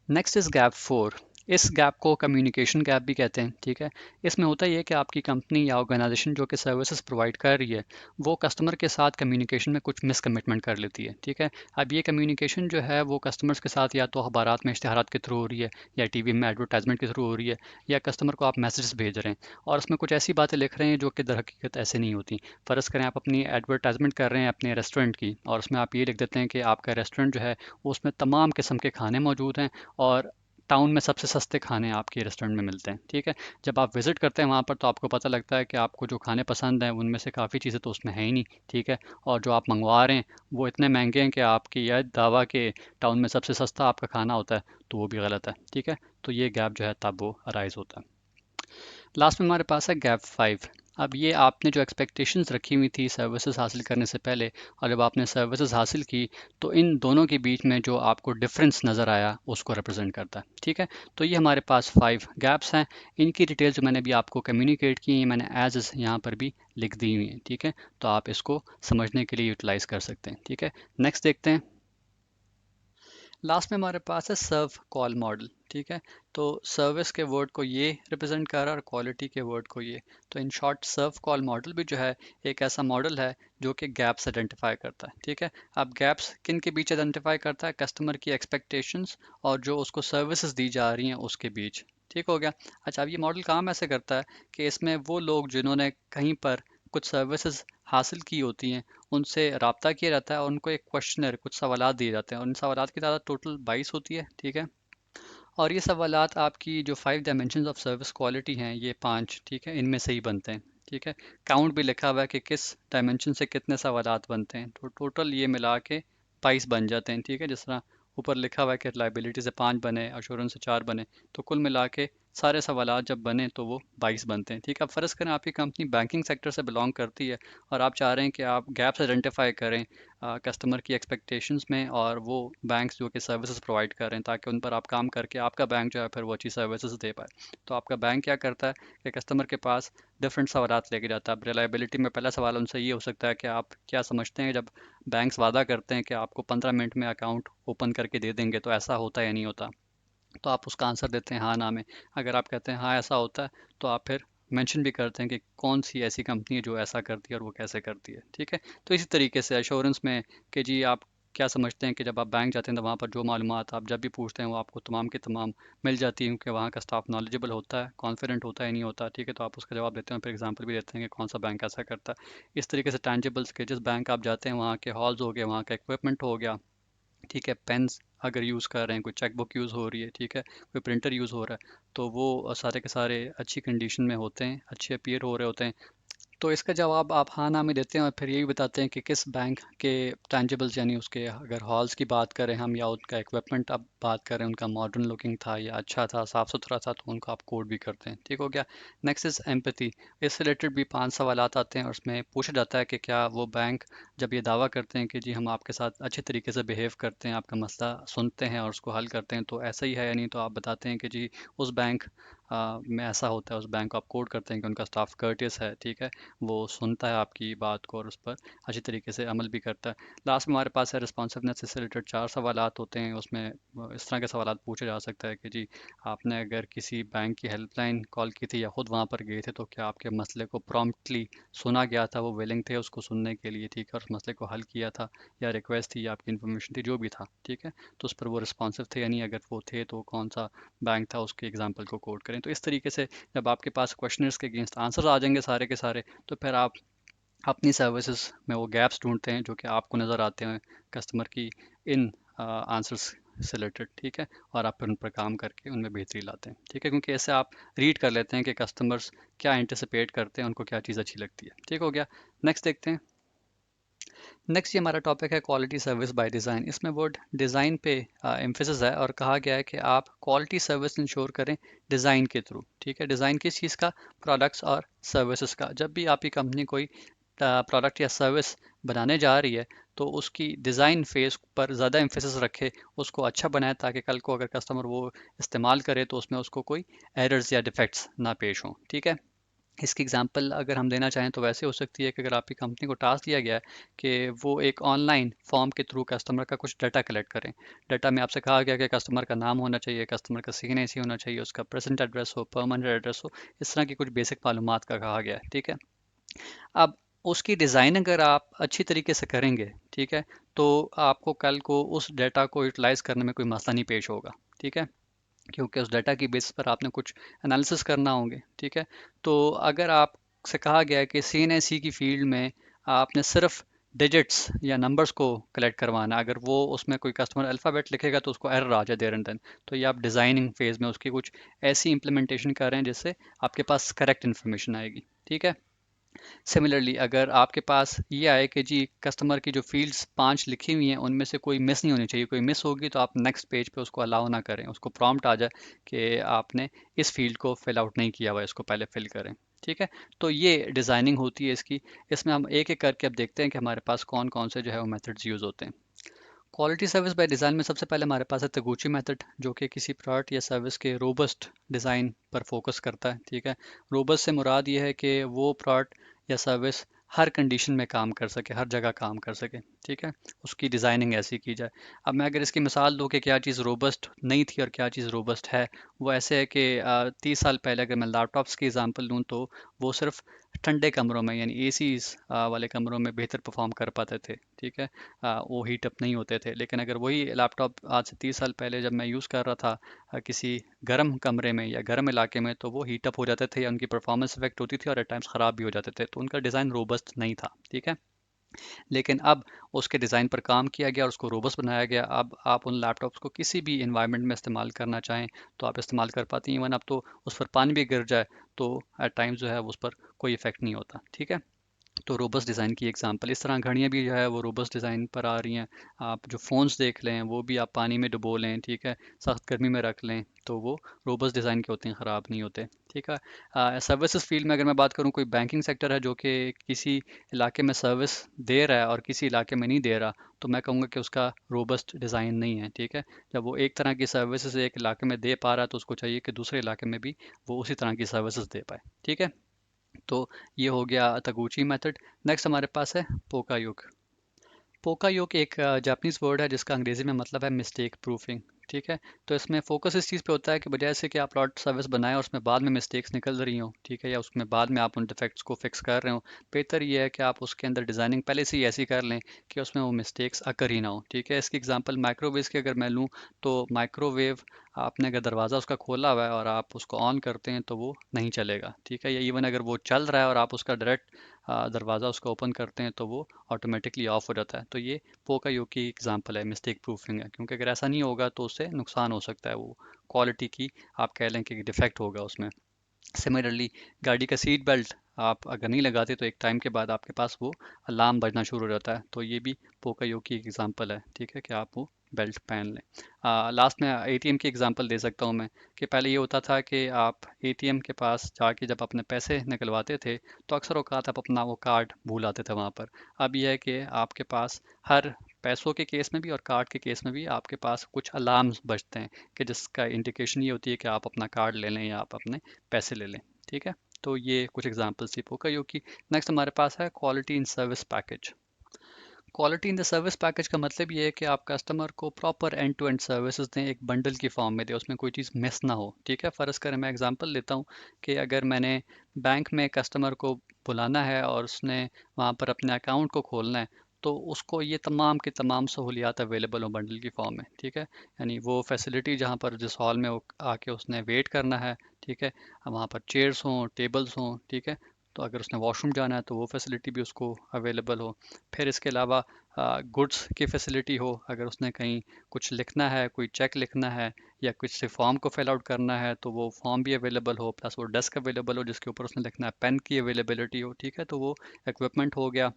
Next is gap four. इस गैप को कम्युनिकेशन गैप भी कहते हैं, ठीक है। इसमें होता ये है कि आपकी कंपनी या ऑर्गेनाइजेशन जो कि सर्विसेज प्रोवाइड कर रही है वो कस्टमर के साथ कम्युनिकेशन में कुछ मिस कमिटमेंट कर लेती है, ठीक है। अब ये कम्युनिकेशन जो है वो कस्टमर्स के साथ या तो अखबारात में इश्तहारात के थ्रू हो रही है, या टीवी में एडवर्टाइजमेंट के थ्रू हो रही है, या कस्टमर को आप मैसेज भेज रहे हैं और उसमें कुछ ऐसी बातें लिख रहे हैं जो कि दर हकीकत ऐसे नहीं होती। फ़र्ज़ करें आप अपनी एडवर्टाइजमेंट कर रहे हैं अपने रेस्टोरेंट की, और उसमें आप ये लिख देते हैं कि आपका रेस्टोरेंट जो है उसमें तमाम किस्म के खाने मौजूद हैं, और टाउन में सबसे सस्ते खाने आपके रेस्टोरेंट में मिलते हैं, ठीक है। जब आप विज़िट करते हैं वहाँ पर तो आपको पता लगता है कि आपको जो खाने पसंद हैं उनमें से काफ़ी चीज़ें तो उसमें है ही नहीं, ठीक है, और जो आप मंगवा रहे हैं वो इतने महंगे हैं कि आपकी यह दावा कि टाउन में सबसे सस्ता आपका खाना होता है, तो वो भी गलत है, ठीक है। तो ये गैप जो है तब वो अराइज होता है। लास्ट में हमारे पास है गैप फाइव। अब ये आपने जो एक्सपेक्टेशंस रखी हुई थी सर्विसेज हासिल करने से पहले, और जब आपने सर्विसेज हासिल की, तो इन दोनों के बीच में जो आपको डिफरेंस नज़र आया उसको रिप्रेजेंट करता है, ठीक है। तो ये हमारे पास फाइव गैप्स हैं। इनकी डिटेल्स जो मैंने अभी आपको कम्युनिकेट की हैं मैंने एज इज़ यहाँ पर भी लिख दी हुई हैं, ठीक है। तो आप इसको समझने के लिए यूटिलाइज़ कर सकते हैं, ठीक है। नेक्स्ट देखते हैं। लास्ट में हमारे पास है सर्व कॉल मॉडल, ठीक है। तो सर्विस के वर्ड को ये रिप्रेजेंट कर रहा है और क्वालिटी के वर्ड को ये। तो in short serve call model भी जो है एक ऐसा मॉडल है जो कि गैप्स आइडेंटिफाई करता है, ठीक है। अब गैप्स किन के बीच आइडेंटिफाई करता है? कस्टमर की एक्सपेक्टेशंस और जो उसको सर्विसेज दी जा रही हैं उसके बीच। ठीक हो गया। अच्छा, अब ये मॉडल काम ऐसे करता है कि इसमें वो लोग जिन्होंने कहीं पर कुछ सर्विसेज हासिल की होती हैं उनसे रब्ता किया जाता है, और उनको एक क्वेश्चनर, कुछ सवालात दिए जाते हैं, और इन सवालात की तादाद टोटल 22 होती है, ठीक है। और ये सवालात आपकी जो 5 डायमेंशंस ऑफ सर्विस क्वालिटी हैं ये पांच, ठीक है, इनमें से ही बनते हैं, ठीक है। काउंट भी लिखा हुआ है कि किस डायमेंशन से कितने सवालात बनते हैं, तो टोटल ये मिला के 22 बन जाते हैं, ठीक है। जिस तरह ऊपर लिखा हुआ है कि लाइबिलिटी से 5 बने, अश्योरेंस से 4 बने, तो कुल मिला के सारे सवालात जब बने तो वो 22 बनते हैं, ठीक है। अब फ़र्ज़ करें आपकी कंपनी बैंकिंग सेक्टर से बिलोंग करती है और आप चाह रहे हैं कि आप गैप्स आइडेंटिफाई करें कस्टमर की एक्सपेक्टेशंस में, और वो बैंक्स जो कि सर्विसेज प्रोवाइड कर रहे हैं ताकि उन पर आप काम करके आपका बैंक जो है फिर वो अच्छी सर्विसेज दे पाए। तो आपका बैंक क्या करता है कि कस्टमर के पास डिफरेंट सवालात लेके जाता है। अब रिलायबिलिटी में पहला सवाल उनसे ये हो सकता है कि आप क्या समझते हैं जब बैंक्स वादा करते हैं कि आपको 15 मिनट में अकाउंट ओपन करके दे देंगे, तो ऐसा होता है या नहीं होता? तो आप उसका आंसर देते हैं हाँ ना में। अगर आप कहते हैं हाँ ऐसा होता है, तो आप फिर मेंशन भी करते हैं कि कौन सी ऐसी कंपनी है जो ऐसा करती है और वो कैसे करती है, ठीक है। तो इसी तरीके से एश्योरेंस में कि जी आप क्या समझते हैं कि जब आप बैंक जाते हैं तो वहाँ पर जो मालूमात आप जब भी पूछते हैं वो आपको तमाम की तमाम मिल जाती है, क्योंकि वहाँ का स्टाफ नॉलेजेबल होता है, कॉन्फिडेंट होता है, नहीं होता, ठीक है। तो आप उसका जवाब देते हैं, फिर एग्जांपल भी देते हैं कि कौन सा बैंक ऐसा करता है। इस तरीके से टैंजिबल्स के जिस बैंक आप जाते हैं वहाँ के हॉल्स हो गए, वहाँ का इक्विपमेंट हो गया, ठीक है, पेन्स अगर यूज़ कर रहे हैं, कोई चेक बुक यूज़ हो रही है, ठीक है, कोई प्रिंटर यूज़ हो रहा है, तो वो सारे के सारे अच्छी कंडीशन में होते हैं, अच्छे अपीयर हो रहे होते हैं। तो इसका जवाब आप हाँ ना में देते हैं और फिर यही बताते हैं कि किस बैंक के टैंजिबल्स, यानी उसके अगर हॉल्स की बात करें हम या उनका इक्विपमेंट आप बात करें उनका मॉडर्न लुकिंग था या अच्छा था, साफ़ सुथरा था, तो उनको आप कोड भी करते हैं, ठीक हो गया। Next is empathy. इससे रिलेटेड भी 5 सवालात आते हैं और उसमें पूछा जाता है कि क्या वो बैंक जब ये दावा करते हैं कि जी हम आपके साथ अच्छे तरीके से बिहेव करते हैं, आपका मसला सुनते हैं और उसको हल करते हैं, तो ऐसा ही है या नहीं? तो आप बताते हैं कि जी उस बैंक में ऐसा होता है उस बैंक को आप कोड करते हैं कि उनका स्टाफ कर्टियस है, ठीक है, वो सुनता है आपकी बात को और उस पर अच्छी तरीके से अमल भी करता है। लास्ट में हमारे पास है रिस्पॉन्सिवनेस से रिलेटेड 4 सवालात होते हैं उसमें। इस तरह के सवालात पूछे जा सकता है कि जी आपने अगर किसी बैंक की हेल्पलाइन कॉल की थी या खुद वहाँ पर गए थे तो क्या आपके मसले को प्रॉम्प्टली सुना गया था, वो विलिंग थे उसको सुनने के लिए, ठीक है, और उस मसले को हल किया था, या रिक्वेस्ट थी या आपकी इन्फॉर्मेशन थी जो भी था, ठीक है, तो उस पर वो रिस्पॉन्सिव थे या नहीं, अगर वो थे तो कौन सा बैंक था, उसके एग्जाम्पल को कोड करें। तो इस तरीके से जब आपके पास क्वेश्चनर्स के अगेंस्ट आंसर आ जाएंगे सारे के सारे, तो फिर आप अपनी सर्विसेज में वो गैप्स ढूंढते हैं जो कि आपको नज़र आते हैं कस्टमर की इन आंसर्स से रिलेटेड, ठीक है, और आप फिर उन पर काम करके उनमें बेहतरी लाते हैं, ठीक है, क्योंकि ऐसे आप रीड कर लेते हैं कि कस्टमर्स क्या एंटिसिपेट करते हैं, उनको क्या चीज़ अच्छी लगती है। ठीक हो गया। नेक्स्ट देखते हैं। नेक्स्ट ये हमारा टॉपिक है क्वालिटी सर्विस बाय डिज़ाइन। इसमें वर्ड डिज़ाइन पे एम्फेसिस है और कहा गया है कि आप क्वालिटी सर्विस इंश्योर करें डिज़ाइन के थ्रू, ठीक है। डिज़ाइन किस चीज़ का? प्रोडक्ट्स और सर्विसेज का। जब भी आपकी कंपनी कोई प्रोडक्ट या सर्विस बनाने जा रही है तो उसकी डिज़ाइन फेज़ पर ज़्यादा एम्फेसिस रखे, उसको अच्छा बनाए, ताकि कल को अगर कस्टमर वो इस्तेमाल करे तो उसमें उसको कोई एरर्स या डिफेक्ट्स ना पेश हों, ठीक है। इसकी एग्जांपल अगर हम देना चाहें तो वैसे हो सकती है कि अगर आपकी कंपनी को टास्क दिया गया है कि वो एक ऑनलाइन फॉर्म के थ्रू कस्टमर का कुछ डाटा कलेक्ट करें। डाटा में आपसे कहा गया कि कस्टमर का नाम होना चाहिए, कस्टमर का CNAC होना चाहिए, उसका प्रेजेंट एड्रेस हो, परमानेंट एड्रेस हो, इस तरह की कुछ बेसिक मालूमात का कहा गया है, ठीक है। अब उसकी डिज़ाइन अगर आप अच्छी तरीके से करेंगे, ठीक है, तो आपको कल को उस डाटा को यूटिलाइज करने में कोई मसला नहीं पेश होगा, ठीक है, क्योंकि उस डाटा की बेसिस पर आपने कुछ एनालिसिस करना होंगे, ठीक है। तो अगर आपसे कहा गया है कि CNAC की फील्ड में आपने सिर्फ डिजिट्स या नंबर्स को कलेक्ट करवाना, अगर वो उसमें कोई कस्टमर अल्फ़ाबेट लिखेगा तो उसको एरर आ जाए देयर एंड देन, तो ये आप डिज़ाइनिंग फेज़ में उसकी कुछ ऐसी इंप्लीमेंटेशन कर रहे हैं जिससे आपके पास करेक्ट इन्फॉर्मेशन आएगी, ठीक है। सिमिलरली अगर आपके पास ये आए कि जी कस्टमर की जो फील्ड्स 5 लिखी हुई हैं उनमें से कोई मिस नहीं होनी चाहिए, कोई मिस होगी तो आप नेक्स्ट पेज पे उसको अलाउ ना करें, उसको प्रॉम्प्ट आ जाए कि आपने इस फील्ड को फिल आउट नहीं किया हुआ है, इसको पहले फिल करें, ठीक है। तो ये डिज़ाइनिंग होती है इसकी। इसमें हम एक एक करके अब देखते हैं कि हमारे पास कौन कौन से जो है वो मेथड्स यूज़ होते हैं। क्वालिटी सर्विस बाय डिज़ाइन में सबसे पहले हमारे पास है तगुची मेथड, जो कि किसी प्रोडक्ट या सर्विस के रोबस्ट डिज़ाइन पर फोकस करता है, ठीक है। रोबस्ट से मुराद ये है कि वो प्रोडक्ट या सर्विस हर कंडीशन में काम कर सके, हर जगह काम कर सके, ठीक है, उसकी डिज़ाइनिंग ऐसी की जाए। अब मैं अगर इसकी मिसाल दूँ कि क्या चीज़ रोबस्ट नहीं थी और क्या चीज़ रोबस्ट है, वो ऐसे है कि 30 साल पहले अगर मैं लैपटॉप्स की एग्जांपल दूँ तो वो सिर्फ ठंडे कमरों में यानी एसीज वाले कमरों में बेहतर परफॉर्म कर पाते थे, ठीक है, वो हीट अप नहीं होते थे। लेकिन अगर वही लैपटॉप आज से 30 साल पहले जब मैं यूज़ कर रहा था किसी गर्म कमरे में या गर्म इलाके में, तो वो हीट अप हो जाते थे या उनकी परफॉर्मेंस इफेक्ट होती थी और एट टाइम्स ख़राब भी हो जाते थे, तो उनका डिज़ाइन रोबस्ट नहीं था, ठीक है। लेकिन अब उसके डिज़ाइन पर काम किया गया और उसको रोबस्ट बनाया गया। अब आप उन लैपटॉप्स को किसी भी इन्वायरमेंट में इस्तेमाल करना चाहें तो आप इस्तेमाल कर पाती हैं। इवन अब तो उस पर पानी भी गिर जाए तो एट टाइम्स जो है उस पर कोई इफेक्ट नहीं होता, ठीक है। तो रोबस्ट डिज़ाइन की एग्जांपल इस तरह घड़ियाँ भी जो है वो रोबस्ट डिज़ाइन पर आ रही हैं। आप जो फ़ोन्स देख लें वो भी आप पानी में डुबो लें, ठीक है, सख्त गर्मी में रख लें तो वो रोबस्ट डिज़ाइन के होते हैं, ख़राब नहीं होते, ठीक है। सर्विसेज फील्ड में अगर मैं बात करूँ, कोई बैंकिंग सेक्टर है जो कि किसी इलाके में सर्विस दे रहा है और किसी इलाके में नहीं दे रहा, तो मैं कहूँगा कि उसका रोबस्ट डिज़ाइन नहीं है, ठीक है। जब वो एक तरह की सर्विसेज एक इलाके में दे पा रहा है तो उसको चाहिए कि दूसरे इलाके में भी वो उसी तरह की सर्विसेज दे पाए, ठीक है। तो ये हो गया तगुची मेथड। नेक्स्ट हमारे पास है पोकायुग। पोकायोक एक जापानीज वर्ड है जिसका अंग्रेजी में मतलब है मिस्टेक प्रूफिंग, ठीक है। तो इसमें फोकस इस चीज़ पे होता है कि बजाय से कि आप लॉट सर्विस बनाएं और उसमें बाद में मिस्टेक्स निकल रही हो, ठीक है, या उसमें बाद में आप उन डिफेक्ट्स को फिक्स कर रहे हो, बेहतर ये है कि आप उसके अंदर डिज़ाइनिंग पहले से ही ऐसी कर लें कि उसमें वो मिस्टेक्स अकर ही ना हो, ठीक है। इसकी एग्जांपल माइक्रोवेव की अगर मैं लूँ तो माइक्रोवेव आपने अगर दरवाज़ा उसका खोला हुआ है और आप उसको ऑन करते हैं तो वो नहीं चलेगा, ठीक है, या इवन अगर वो चल रहा है और आप उसका डायरेक्ट दरवाज़ा उसका ओपन करते हैं तो वो ऑटोमेटिकली ऑफ हो जाता है। तो ये पोका योग की एग्जांपल है, मिस्टेक प्रूफिंग है, क्योंकि अगर ऐसा नहीं होगा तो उससे नुकसान हो सकता है, वो क्वालिटी की आप कह लें कि डिफेक्ट होगा उसमें। सिमिलरली गाड़ी का सीट बेल्ट आप अगर नहीं लगाते तो एक टाइम के बाद आपके पास वो अलार्म बजना शुरू हो जाता है, तो ये भी पोकायो की एग्जांपल है, ठीक है, कि आप वो बेल्ट पहन लें। लास्ट में एटीएम की एग्जांपल दे सकता हूँ मैं, कि पहले ये होता था कि आप एटीएम के पास जाके जब अपने पैसे निकलवाते थे तो अक्सर औकात आप अपना वो कार्ड भूल आते थे वहाँ पर। अब यह है कि आपके पास हर पैसों के केस में भी और कार्ड के केस में भी आपके पास कुछ अलार्म्स बजते हैं कि जिसका इंडिकेशन ये होती है कि आप अपना कार्ड ले लें या आप अपने पैसे ले लें। ठीक है, तो ये कुछ एग्जांपल्स थी पोका की। नेक्स्ट हमारे पास है quality in service package. Quality in the service package का मतलब ये है कि आप कस्टमर को proper end to end services दें, एक बंडल की फॉर्म में दें, उसमें कोई चीज़ मिस ना हो। ठीक है, फ़र्ज़ करें मैं एग्जांपल लेता हूँ कि अगर मैंने बैंक में कस्टमर को बुलाना है और उसने वहाँ पर अपने अकाउंट को खोलना है, तो उसको ये तमाम की तमाम सहूलियात अवेलेबल हो बंडल की फॉर्म में। ठीक है, यानी वो फैसिलिटी जहाँ पर जिस हॉल में वो आके उसने वेट करना है, ठीक है, वहाँ पर चेयर्स हों, टेबल्स हों, ठीक है, तो अगर उसने वॉशरूम जाना है तो वो फैसिलिटी भी उसको अवेलेबल हो। फिर इसके अलावा गुड्स की फैसिलिटी हो, अगर उसने कहीं कुछ लिखना है, कोई चेक लिखना है या कुछ से फॉर्म को फिल आउट करना है तो वो फॉर्म भी अवेलेबल हो, प्लस वो डेस्क अवेलेबल हो जिसके ऊपर उसने लिखना है, पेन की अवेलेबिलिटी हो। ठीक है, तो वो इक्विपमेंट हो गया।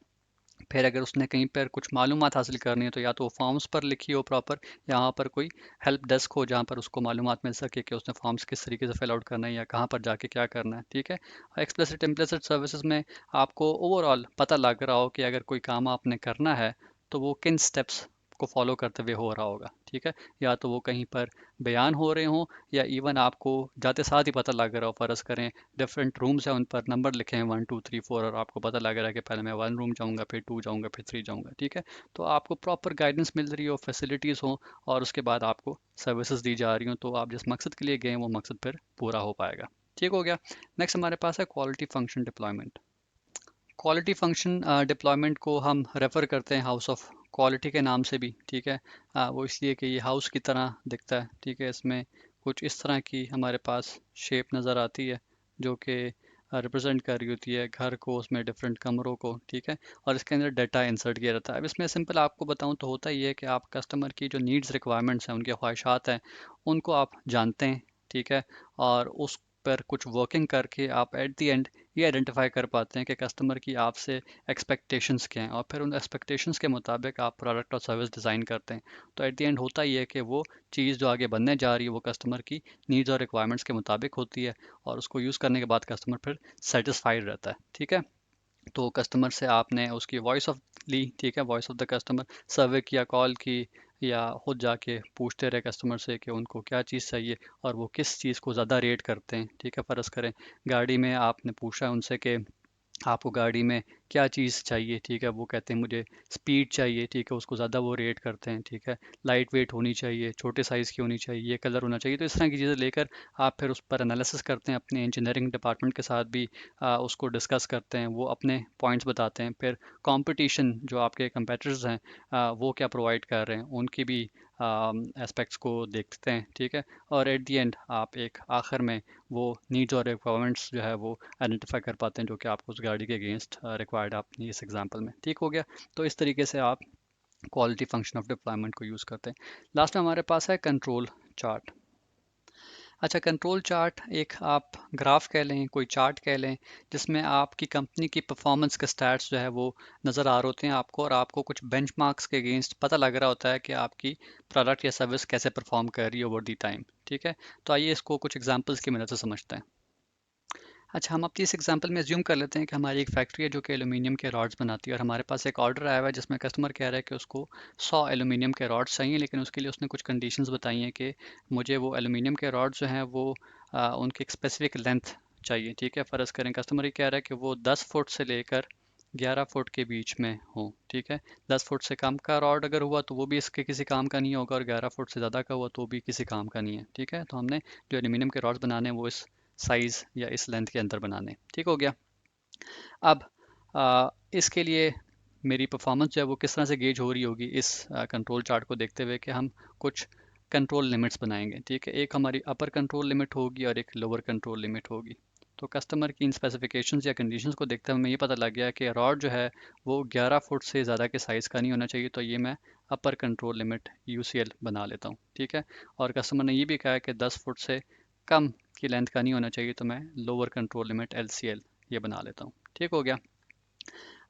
फिर अगर उसने कहीं पर कुछ मालूमात हासिल करनी है तो या तो वो फॉर्म्स पर लिखी हो प्रॉपर, या वहाँ पर कोई हेल्प डेस्क हो जहाँ पर उसको मालूमात मिल सके कि उसने फॉर्म्स किस तरीके से फिल आउट करना है या कहाँ पर जाके क्या करना है। ठीक है, एक्सप्लिसिट इम्प्लिसिट सर्विसेज में आपको ओवरऑल पता लग रहा हो कि अगर कोई काम आपने करना है तो वो किन स्टेप्स को फॉलो करते हुए हो रहा होगा। ठीक है, या तो वो कहीं पर बयान हो रहे हों या इवन आपको जाते साथ ही पता लग रहा हो। फ़र्ज़ करें डिफरेंट रूम्स हैं, उन पर नंबर लिखे हैं 1 2 3 4 और आपको पता लग रहा है कि पहले मैं 1 रूम जाऊंगा, फिर 2 जाऊंगा, फिर 3 जाऊंगा। ठीक है, तो आपको प्रॉपर गाइडेंस मिल रही हो, फैसिलिटीज़ हो और उसके बाद आपको सर्विसेज दी जा रही हो, तो आप जिस मकसद के लिए गए वो मकसद फिर पूरा हो पाएगा। ठीक हो गया। नेक्स्ट हमारे पास है quality function deployment. Quality function deployment को हम रेफ़र करते हैं हाउस ऑफ क्वालिटी के नाम से भी। ठीक है, वो इसलिए कि ये हाउस की तरह दिखता है। ठीक है, इसमें कुछ इस तरह की हमारे पास शेप नज़र आती है जो कि रिप्रेजेंट कर रही होती है घर को, उसमें डिफरेंट कमरों को। ठीक है, और इसके अंदर डाटा इंसर्ट किया रहता है। अब इसमें सिंपल आपको बताऊं तो होता ही है कि आप कस्टमर की जो नीड्स रिक्वायरमेंट्स हैं, उनकी ख्वाहिशात हैं, उनको आप जानते हैं। ठीक है, और उस पर कुछ वर्किंग करके आप एट द एंड ये आइडेंटिफाई कर पाते हैं कि कस्टमर की आपसे एक्सपेक्टेशंस क्या हैं और फिर उन एक्सपेक्टेशंस के मुताबिक आप प्रोडक्ट और सर्विस डिज़ाइन करते हैं। तो एट द एंड होता ही है कि वो चीज़ जो आगे बनने जा रही है वो कस्टमर की नीड्स और रिक्वायरमेंट्स के मुताबिक होती है और उसको यूज़ करने के बाद कस्टमर फिर सेटिस्फाइड रहता है। ठीक है, तो कस्टमर से आपने उसकी वॉइस ऑफ ली। ठीक है, वॉइस ऑफ द कस्टमर सर्वे किया, कॉल की या खुद जाके पूछते रहे कस्टमर से कि उनको क्या चीज़ चाहिए और वो किस चीज़ को ज़्यादा रेट करते हैं। ठीक है, फ़र्ज़ करें गाड़ी में आपने पूछा उनसे कि आपको गाड़ी में क्या चीज़ चाहिए। ठीक है, वो कहते हैं मुझे स्पीड चाहिए। ठीक है, उसको ज़्यादा वो रेट करते हैं। ठीक है, लाइट वेट होनी चाहिए, छोटे साइज़ की होनी चाहिए, ये कलर होना चाहिए। तो इस तरह की चीज़ें लेकर आप फिर उस पर एनालिसिस करते हैं, अपने इंजीनियरिंग डिपार्टमेंट के साथ भी उसको डिस्कस करते हैं, वो अपने पॉइंट्स बताते हैं। फिर कंपटीशन जो आपके कंपेटिटर्स हैं वो क्या प्रोवाइड कर रहे हैं उनकी भी एस्पेक्ट्स को देखते हैं। ठीक है, और एट द एंड आप एक आखिर में वो नीड्स और रिक्वायरमेंट्स जो है वो आइडेंटिफाई कर पाते हैं जो कि आपको उस गाड़ी के अगेंस्ट रिक्वायर्ड आपने इस एग्जांपल में। ठीक हो गया, तो इस तरीके से आप क्वालिटी फंक्शन ऑफ डिप्लॉयमेंट को यूज़ करते हैं। लास्ट में हमारे पास है कंट्रोल चार्ट। अच्छा, कंट्रोल चार्ट एक आप ग्राफ कह लें, कोई चार्ट कह लें, जिसमें आपकी कंपनी की परफॉर्मेंस के स्टैट्स जो है वो नज़र आ रहे होते हैं आपको और आपको कुछ बेंचमार्क्स के अगेंस्ट पता लग रहा होता है कि आपकी प्रोडक्ट या सर्विस कैसे परफॉर्म कर रही है ओवर दी टाइम। ठीक है, तो आइए इसको कुछ एग्जांपल्स की मदद से समझते हैं। अच्छा, हम अपनी इस एग्जांपल में अज्यूम कर लेते हैं कि हमारी एक फैक्ट्री है जो कि एल्यूमिनियम के रॉड्स बनाती है और हमारे पास एक ऑर्डर आया हुआ है जिसमें कस्टमर कह रहा है कि उसको 100 एल्यूमिनियम के रॉड्स चाहिए, लेकिन उसके लिए उसने कुछ कंडीशंस बताई हैं कि मुझे वो एल्यूमिनियम के रॉड्स जो हैं वो उनकी एक स्पेसिफिक लेंथ चाहिए। ठीक है, फ़र्ज़ करें कस्टमर ये कह रहा है कि वो 10 फुट से लेकर 11 फुट के बीच में हो। ठीक है, 10 फुट से कम का रॉड अगर हुआ तो वो भी इसके किसी काम का नहीं होगा और 11 फुट से ज़्यादा का हुआ तो भी किसी काम का नहीं है। ठीक है, तो हमने जो एल्यूमिनियम के रॉड्स बनाने हैं वो इस साइज़ या इस लेंथ के अंदर बनाने। ठीक हो गया। अब इसके लिए मेरी परफॉर्मेंस जो है वो किस तरह से गेज हो रही होगी इस कंट्रोल चार्ट को देखते हुए कि हम कुछ कंट्रोल लिमिट्स बनाएंगे। ठीक है, एक हमारी अपर कंट्रोल लिमिट होगी और एक लोअर कंट्रोल लिमिट होगी। तो कस्टमर की इन स्पेसिफिकेशंस या कंडीशंस को देखते हुए हमें ये पता लग गया कि रॉड जो है वो 11 फुट से ज़्यादा के साइज़ का नहीं होना चाहिए, तो ये मैं अपर कंट्रोल लिमिट यूसीएल बना लेता हूँ। ठीक है, और कस्टमर ने ये भी कहा कि 10 फुट से कम की लेंथ का नहीं होना चाहिए, तो मैं लोअर कंट्रोल लिमिट एलसीएल ये बना लेता हूँ। ठीक हो गया।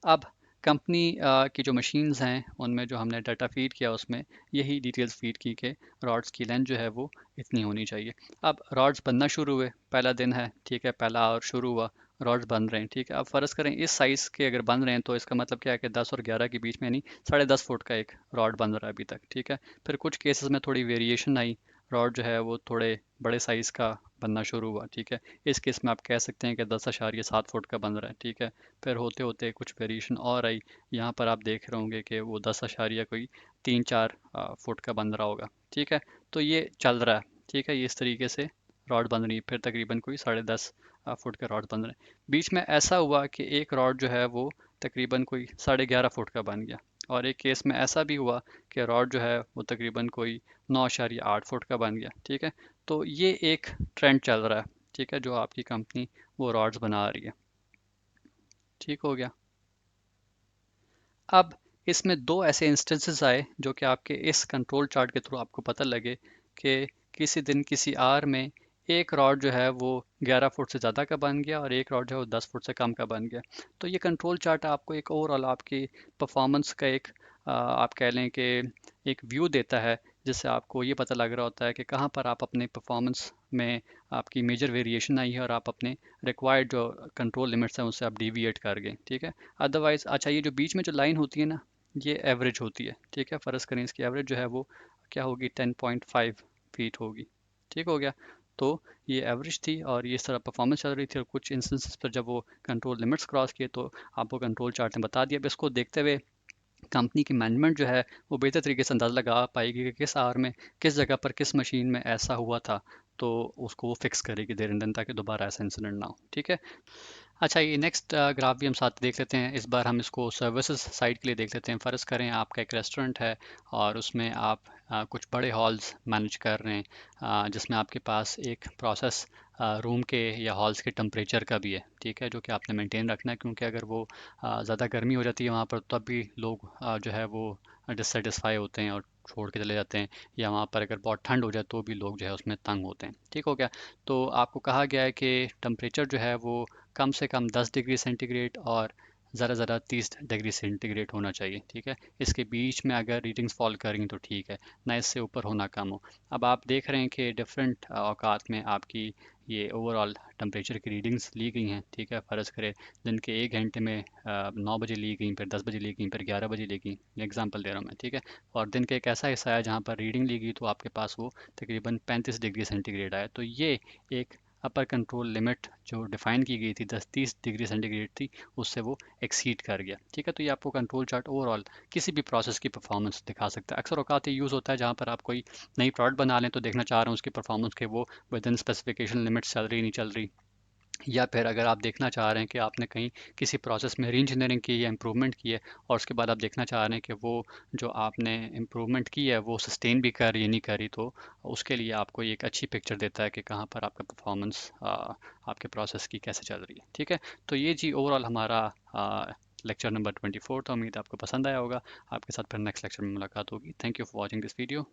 अब कंपनी की जो मशीन्स हैं उनमें जो हमने डाटा फीड किया उसमें यही डिटेल्स फीड की कि रॉड्स की लेंथ जो है वो इतनी होनी चाहिए। अब रॉड्स बनना शुरू हुए, पहला दिन है। ठीक है, पहला आवर शुरू हुआ रॉड्स बन रहे हैं, ठीक है। अब फ़र्ज़ करें इस साइज़ के अगर बन रहे हैं तो इसका मतलब क्या है कि 10 और 11 के बीच में यानी 10.5 फुट का एक रॉड बन रहा है अभी तक, ठीक है। फिर कुछ केसेस में थोड़ी वेरिएशन आई, रॉड जो है वो थोड़े बड़े साइज़ का बनना शुरू हुआ, ठीक है। इस केस में आप कह सकते हैं कि 10.7 फुट का बन रहा है, ठीक है। फिर होते होते कुछ वेरिएशन और आई, यहाँ पर आप देख रहे होंगे कि वो 10.3-4 फुट का बन रहा होगा, ठीक है। तो ये चल रहा है, ठीक है। ये इस तरीके से रॉड बन रही है, फिर तकरीबन कोई 10.5 फुट का रॉड बन रहा है। बीच में ऐसा हुआ कि एक रॉड जो है वो तकरीबन कोई 11.5 फुट का बन गया, और एक केस में ऐसा भी हुआ कि रॉड जो है वो तकरीबन कोई 9.8 फुट का बन गया, ठीक है। तो ये एक ट्रेंड चल रहा है, ठीक है, जो आपकी कंपनी वो रॉड्स बना रही है, ठीक हो गया। अब इसमें दो ऐसे इंस्टेंसेस आए जो कि आपके इस कंट्रोल चार्ट के थ्रू आपको पता लगे कि किसी दिन किसी आर में एक रॉड जो है वो 11 फुट से ज़्यादा का बन गया और एक रॉड जो है वो 10 फुट से कम का बन गया। तो ये कंट्रोल चार्ट आपको एक ओवरऑल आपकी परफॉर्मेंस का एक आप कह लें कि एक व्यू देता है, जिससे आपको ये पता लग रहा होता है कि कहाँ पर आप अपने परफॉर्मेंस में आपकी मेजर वेरिएशन आई है और आप अपने रिक्वायर्ड जो कंट्रोल लिमिट्स हैं उससे आप डिविएट कर गए, ठीक है। अदरवाइज अच्छा, ये जो बीच में जो लाइन होती है ना, ये एवरेज होती है, ठीक है। फ़र्ज़ करें इसकी एवरेज जो है वो क्या होगी, 10.5 फीट होगी, ठीक हो गया। तो ये एवरेज थी और ये इस तरह परफॉर्मेंस चल रही थी, और कुछ इंस्टेंसेस पर जब वो कंट्रोल लिमिट्स क्रॉस किए तो आपको कंट्रोल चार्ट ने बता दिया। अब इसको देखते हुए कंपनी की मैनेजमेंट जो है वो बेहतर तरीके से अंदाज़ा लगा पाएगी कि किस आवर में किस जगह पर किस मशीन में ऐसा हुआ था, तो उसको वो फिक्स करेगी देर इन दिन, ताकि दोबारा ऐसा इंसिडेंट ना हो, ठीक है। अच्छा, ये नेक्स्ट ग्राफ भी हम साथ देख लेते हैं। इस बार हम इसको सर्विसेज साइड के लिए देख लेते हैं। फ़र्ज़ करें आपका एक रेस्टोरेंट है और उसमें आप कुछ बड़े हॉल्स मैनेज कर रहे हैं, जिसमें आपके पास एक प्रोसेस रूम के या हॉल्स के टेम्परेचर का भी है, ठीक है, जो कि आपने मेंटेन रखना है, क्योंकि अगर वो ज़्यादा गर्मी हो जाती है वहाँ पर तब भी लोग जो है वो डिससेटिस्फाई होते हैं और छोड़ के चले जाते हैं, या वहाँ पर अगर बहुत ठंड हो जाए तो भी लोग जो है उसमें तंग होते हैं, ठीक हो गया। तो आपको कहा गया है कि टेम्परेचर जो है वो कम से कम 10 डिग्री सेंटीग्रेड और ज़्यादा ज़्यादा 30 डिग्री सेंटीग्रेड होना चाहिए, ठीक है। इसके बीच में अगर रीडिंग्स फॉल करेंगी तो ठीक है, ना इससे ऊपर होना कम हो। अब आप देख रहे हैं कि डिफरेंट औकात में आपकी ये ओवरऑल टेम्परेचर की रीडिंग्स ली गई हैं, ठीक है। फ़र्ज़ करें दिन के 1 घंटे में 9 बजे ली गई, फिर 10 बजे ली गई, फिर 11 बजे ली गई, एग्जाम्पल दे रहा हूँ मैं, ठीक है। और दिन का एक ऐसा हिस्सा है जहाँ पर रीडिंग ली गई तो आपके पास वो तकरीबन 35 डिग्री सेंटीग्रेड आया। तो ये एक अपर कंट्रोल लिमिट जो डिफाइन की गई थी 10-30 डिग्री सेंटीग्रेड थी, उससे वो एक्सीड कर गया, ठीक है। तो ये आपको कंट्रोल चार्ट ओवरऑल किसी भी प्रोसेस की परफॉर्मेंस दिखा सकता है। अक्सर औकात ये यूज़ होता है जहाँ पर आप कोई नई प्रोडक्ट बना लें तो देखना चाह रहे हैं उसकी परफॉर्मेंस के वो विद इन स्पेसिफिकेशन लिमिट्स चल रही नहीं चल रही, या फिर अगर आप देखना चाह रहे हैं कि आपने कहीं किसी प्रोसेस में री इंजीनियरिंग की या इम्प्रूवमेंट की है और उसके बाद आप देखना चाह रहे हैं कि वो जो आपने इम्प्रूवमेंट की है वो सस्टेन भी कर रही है नहीं कर रही, तो उसके लिए आपको ये एक अच्छी पिक्चर देता है कि कहाँ पर आपका परफॉर्मेंस आपके प्रोसेस की कैसे चल रही है, ठीक है। तो ये जी ओवरऑल हमारा लेक्चर नंबर 24 था। उम्मीद है आपको पसंद आया होगा। आपके साथ फिर नेक्स्ट लेक्चर में मुलाकात होगी। Thank you for watching this video.